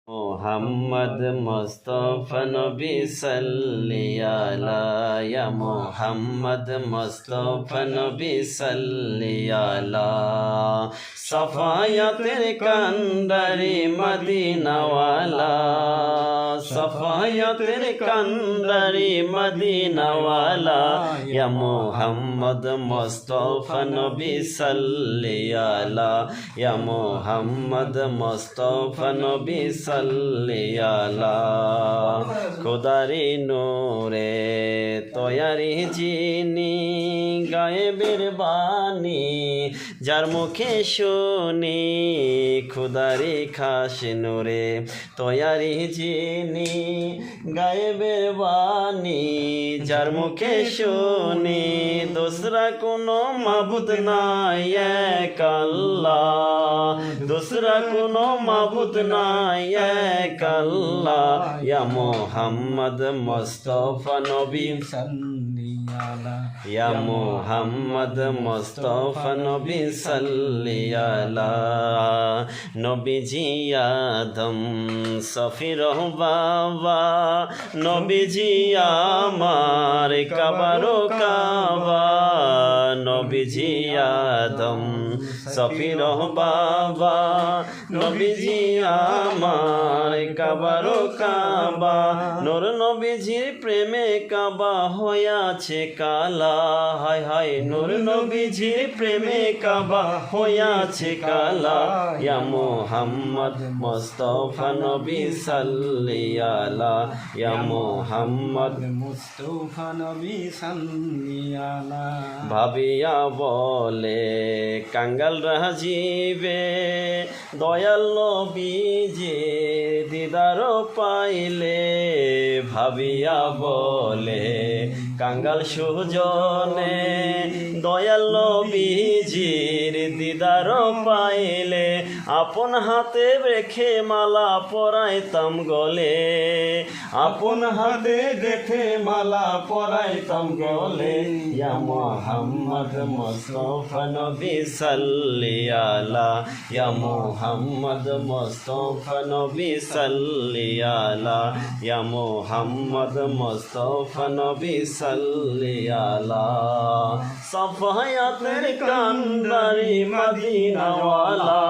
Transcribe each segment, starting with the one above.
মোহাম্মদ মুস্তাফা নবী সাল্লি আলা ইয়া মোহাম্মদ মুস্তাফা নবী সাল্লি আলা সফায়াতের কান্ডারি মদিনাওয়ালা সফায়াতের কান্ডারি মদিনাওয়ালা ইয়া মোহাম্মদ মুস্তাফা নবী সাল্লি আলা ইয়া মোহাম্মদ মুস্তাফা নবী সাল্লি আলা খোদারি নূরে তয়ারি যিনি গায়েবের বাণী যার মুখে শুনি খোদারি খাস নূরে তয়ারি যিনি গায়েবের বাণী যার মুখে শুনি দোসরা কোনো মাবুদ নাই এক আল্লাহ দোসরা কোনো মাবুদ নাই এক আল্লাহ ইয়া মোহাম্মদ মুস্তাফা নবী সাল্লি আলা ইয়া মোহাম্মদ মুস্তাফা নবী সাল্লি আলা নবীজি আদম সফির বাবা নবীজি আমার কাবারো কাবা নবীজি আদম সফির বাবা নবীজি আমার কাবারো কাবা নূর নবীজির প্রেমে কাবা হইয়াছে কালা হায় হায় নূর নবীজির প্রেমে কাবা হইয়াছে কালা ইয়া মুহাম্মদ মুস্তাফা নবী সাল্লি আলা ইয়া মুহাম্মদ মুস্তাফা নবী সাল্লি আলা ভাবিয়া বলে কাঙ্গাল রাজিবে দয়াল নবীজি দিদার পাইলে ভাবিয়া বলে কাঙ্গাল সুজনে দয়াল নবীজির দিদার পাইলে আপন হাতে রেখে মালা পরাইতাম গলে আপন হাতে রেখে মালা পরাইতাম গলে ইয়া মুহাম্মদ মুস্তাফা নবী সাল্লি আলা ইয়া মুহাম্মদ মুস্তাফা নবী সাল্লি আলা ইয়া মুহাম্মদ মুস্তাফা নবী সাল্লি আলা সফায়াতের কান্ডারি মদিনাওয়ালা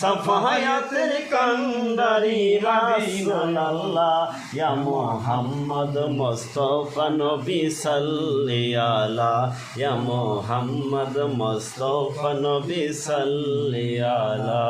সফায়াতের কান্ডারি রাসূলুল্লাহ ইয়া মুহাম্মদ মুস্তাফা নবী সাল্লি আলা ইয়া মুহাম্মদ মুস্তাফা নবী সাল্লি আলা